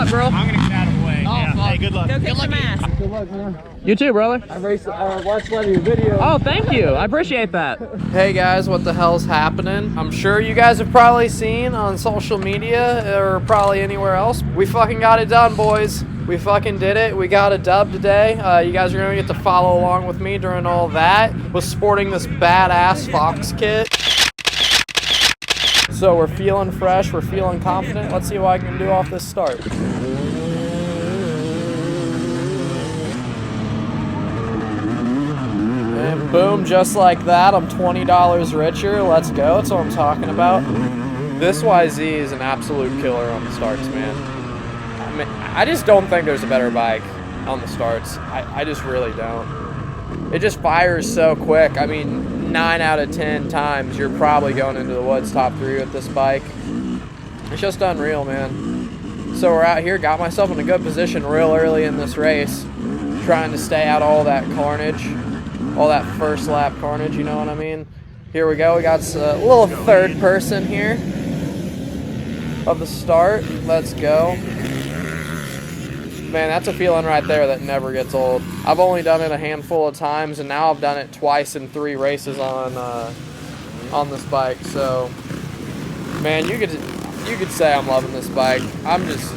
luck, bro. I'm gonna get out of the way. Oh, yeah. Hey, good luck. Go kick some ass. Good luck, man. You too, brother. I watched one of your videos. Oh, thank you. I appreciate that. Hey guys, what the hell's happening? I'm sure you guys have probably seen on social media or probably anywhere else. We fucking got it done, boys. We fucking did it. We got a dub today. You guys are gonna get to follow along with me during all that. Was sporting this badass Fox kit. So we're feeling fresh, we're feeling confident. Let's see what I can do off this start. And boom, just like that, I'm $20 richer. Let's go. That's what I'm talking about. This YZ is an absolute killer on the starts, man. I mean, I just don't think there's a better bike on the starts. I just really don't. It just fires so quick. I mean, 9 out of 10 times you're probably going into the woods top 3 with this bike. It's just unreal, man. So we're out here, got myself in a good position real early in this race, trying to stay out all that carnage. All that first lap carnage, you know what I mean? Here we go. We got a little third person here of the start. Let's go. Man, that's a feeling right there that never gets old. I've only done it a handful of times, and now I've done it twice in 3 races on this bike. So, man, you could say I'm loving this bike. I'm just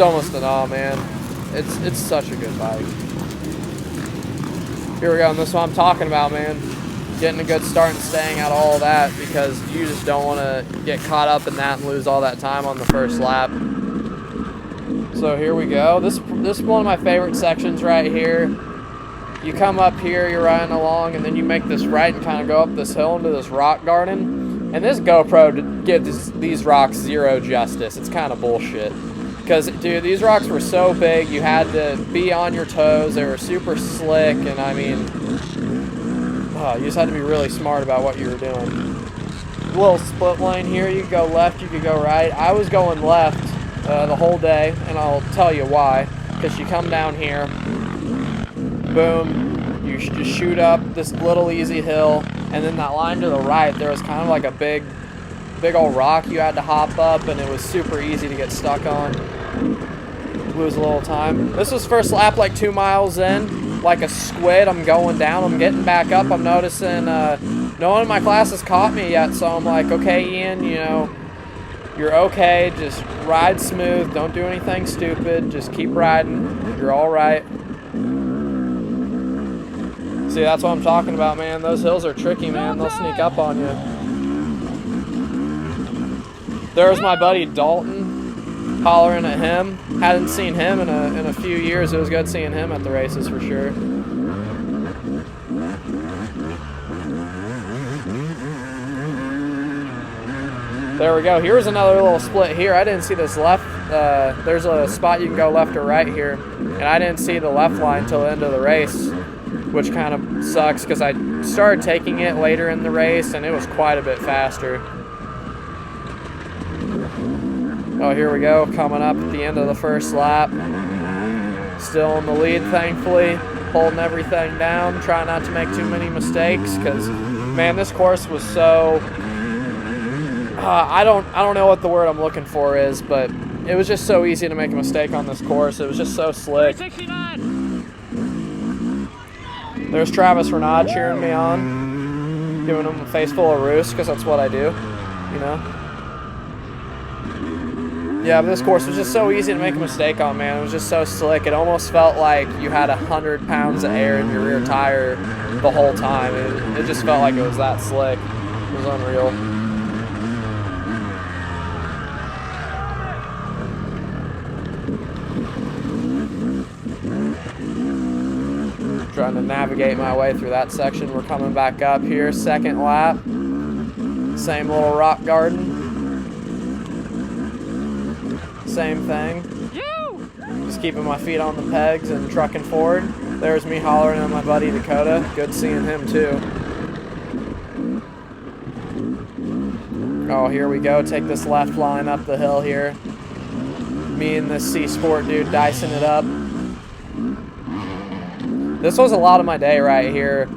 almost in awe, man. It's such a good bike. Here we go, and this is what I'm talking about, man. Getting a good start and staying out of all that, because you just don't want to get caught up in that and lose all that time on the first lap. So here we go. This is one of my favorite sections right here. You come up here, you're riding along, and then you make this right and kind of go up this hill into this rock garden. And this GoPro gives these rocks zero justice. It's kind of bullshit. Because, dude, these rocks were so big, you had to be on your toes. They were super slick, and I mean, you just had to be really smart about what you were doing. Little split lane here. You could go left, you could go right. I was going left the whole day, and I'll tell you why. Because you come down here, boom, you just shoot up this little easy hill, and then that line to the right, there was kind of like a big old rock you had to hop up, and it was super easy to get stuck on. Lose a little time. This was first lap, like 2 miles in, like a squid. I'm going down, I'm getting back up. I'm noticing no one in my class has caught me yet, so I'm like, okay, Ian, you know, you're okay. Just ride smooth. Don't do anything stupid. Just keep riding. You're all right. See, that's what I'm talking about, man. Those hills are tricky, man. They'll sneak up on you. There's my buddy Dalton, hollering at him. Hadn't seen him in a few years. It was good seeing him at the races for sure. There we go. Here's another little split here. I didn't see this left. There's a spot you can go left or right here, and I didn't see the left line till the end of the race, which kind of sucks because I started taking it later in the race, and it was quite a bit faster. Oh, here we go, coming up at the end of the first lap. Still in the lead, thankfully. Holding everything down, trying not to make too many mistakes, because, man, this course was so... I don't know what the word I'm looking for is, but it was just so easy to make a mistake on this course. It was just so slick. 369. There's Travis Renaud cheering me on, giving him a face full of roost, because that's what I do, you know? Yeah, but this course was just so easy to make a mistake on, man. It was just so slick. It almost felt like you had 100 pounds of air in your rear tire the whole time. It just felt like it was that slick. It was unreal. Trying to navigate my way through that section. We're coming back up here, second lap. Same little rock garden. Same thing. Just keeping my feet on the pegs and trucking forward. There's me hollering at my buddy Dakota. Good seeing him too. Oh, here we go. Take this left line up the hill here. Me and this C Sport dude dicing it up. This was a lot of my day right here.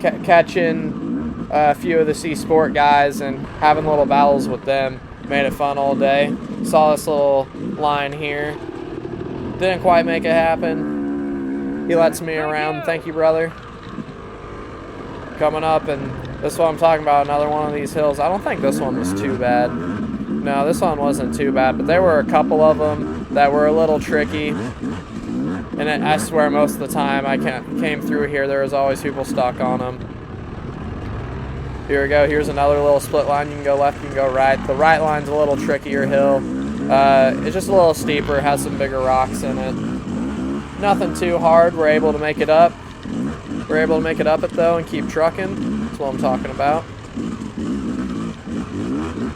Catching a few of the C Sport guys and having little battles with them. Made it fun all day. Saw this little line here. Didn't quite make it happen. He lets me around. Thank you, brother. Coming up, and this is what I'm talking about, another one of these hills. I don't think this one was too bad. No, this one wasn't too bad, but there were a couple of them that were a little tricky. And I swear most of the time I came through here, there was always people stuck on them. Here we go. Here's another little split line. You can go left, you can go right. The right line's a little trickier hill. It's just a little steeper, has some bigger rocks in it. Nothing too hard. We're able to make it up. We're able to make it up it though and keep trucking. That's what I'm talking about.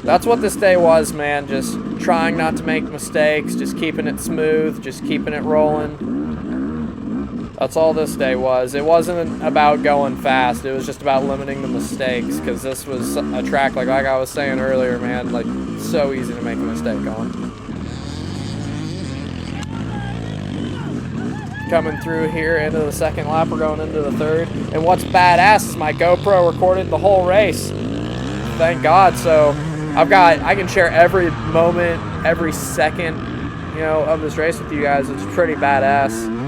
That's what this day was, man. Just trying not to make mistakes, just keeping it smooth, just keeping it rolling. That's all this day was. It wasn't about going fast. It was just about limiting the mistakes, because this was a track, like I was saying earlier, man, like so easy to make a mistake on. Coming through here into the second lap, we're going into the third. And what's badass is my GoPro recorded the whole race. Thank God. So I can share every moment, every second, you know, of this race with you guys. It's pretty badass.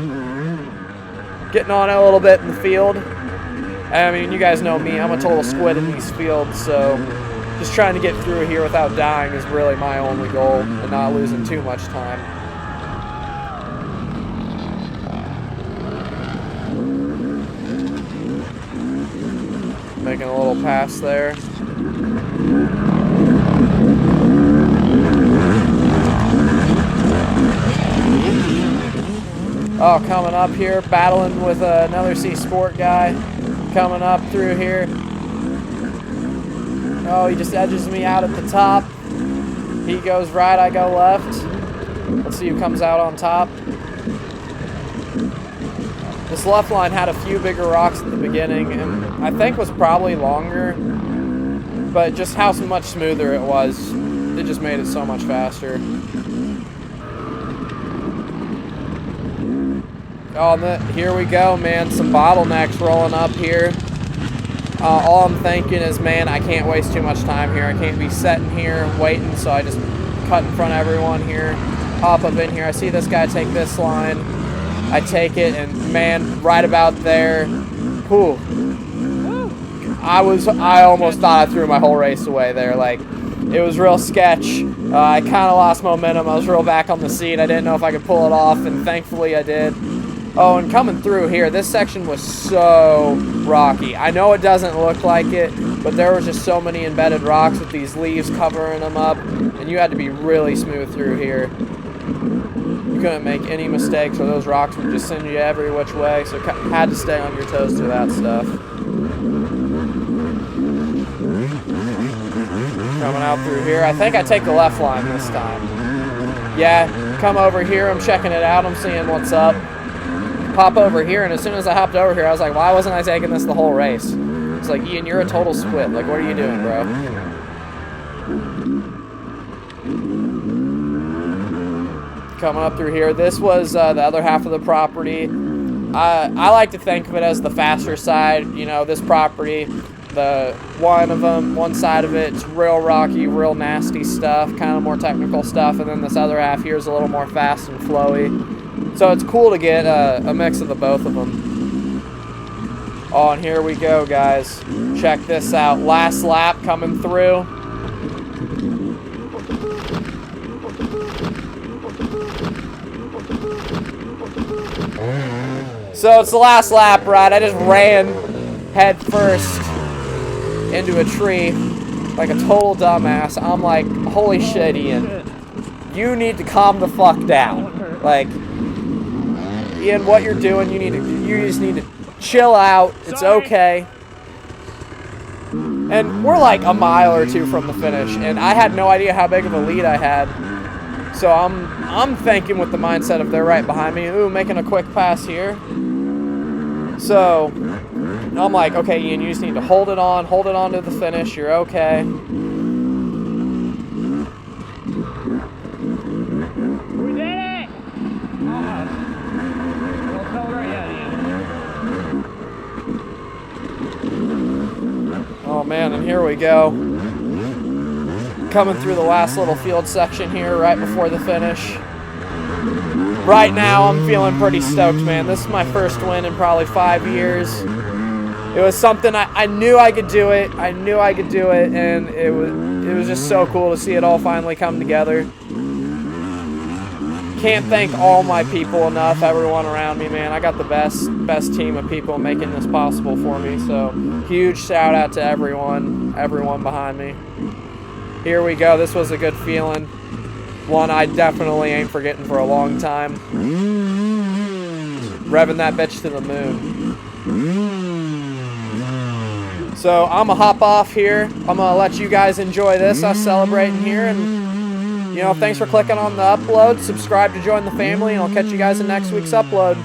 Getting on it a little bit in the field. I mean, you guys know me, I'm a total squid in these fields, so just trying to get through here without dying is really my only goal, and not losing too much time. Making a little pass there. Oh, coming up here, battling with another C Sport guy. Coming up through here. Oh, he just edges me out at the top. He goes right, I go left. Let's see who comes out on top. This left line had a few bigger rocks at the beginning, and I think was probably longer, but just how much smoother it was, it just made it so much faster. Oh, here we go, man. Some bottlenecks rolling up here. All I'm thinking is, man, I can't waste too much time here. I can't be sitting here waiting, so I just cut in front of everyone here. Hop up in here. I see this guy take this line. I take it, and man, right about there, whew, I almost thought I threw my whole race away there. Like, it was real sketch. I kind of lost momentum. I was real back on the seat. I didn't know if I could pull it off, and thankfully I did. Oh, and coming through here, this section was so rocky. I know it doesn't look like it, but there was just so many embedded rocks with these leaves covering them up, and you had to be really smooth through here. You couldn't make any mistakes, or those rocks would just send you every which way, so had to stay on your toes through that stuff. Coming out through here, I think I take the left line this time. Yeah, come over here, I'm checking it out, I'm seeing what's up. Pop over here, and as soon as I hopped over here, I was like, why wasn't I taking this the whole race? It's like, Ian, you're a total squid. Like, what are you doing, bro? Coming up through here, this was the other half of the property. I like to think of it as the faster side. You know, this property, one side of it's real rocky, real nasty stuff, kind of more technical stuff, and then this other half here is a little more fast and flowy. So it's cool to get a mix of the both of them. Oh, and here we go, guys. Check this out. Last lap coming through. So it's the last lap, right? I just ran head first into a tree like a total dumbass. I'm like, holy shit, Ian. You need to calm the fuck down. Like, Ian, what you're doing, you just need to chill out. It's okay. And we're like a mile or two from the finish, and I had no idea how big of a lead I had. So I'm thinking with the mindset of they're right behind me. Ooh, making a quick pass here. So I'm like, okay, Ian, you just need to hold it on to the finish. You're okay. We did it! Oh man, and here we go. coming through the last little field section here right before the finish. Right now, I'm feeling pretty stoked, man. This is my first win in probably 5 years. It was something I knew I could do it. I knew I could do it, and it was just so cool to see it all finally come together. Can't thank all my people enough, everyone around me, man. I got the best team of people making this possible for me, so huge shout out to everyone behind me. Here we go. This was a good feeling. One I definitely ain't forgetting for a long time. Revving that bitch to the moon. So I'm gonna hop off here. I'm gonna let you guys enjoy this, us celebrating here, and you know, thanks for clicking on the upload. Subscribe to join the family, and I'll catch you guys in next week's upload.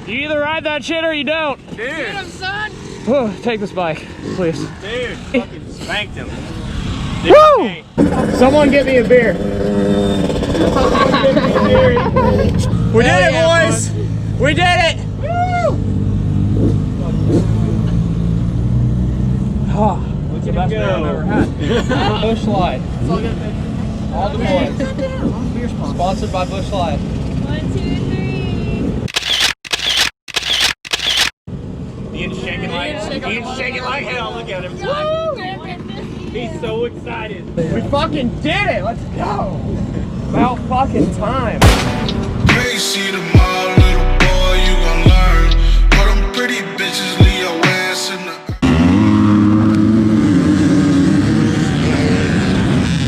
You either ride that shit or you don't. Dude. Get him, son. Oh, take this bike, please. Dude, fucking spanked him. Woo! Someone get me a beer. We did it, boys. We did it. Oh, what's the best beer I've ever had? Bush Light. All the boys. Sponsored by Bush Light. 1, 2, 3. Ian's shaking like hell. Look at him. He's so excited. We fucking did it! Let's go! About fucking time. Hey, see tomorrow, little boy, you gon' learn. All them pretty bitches leave your ass in the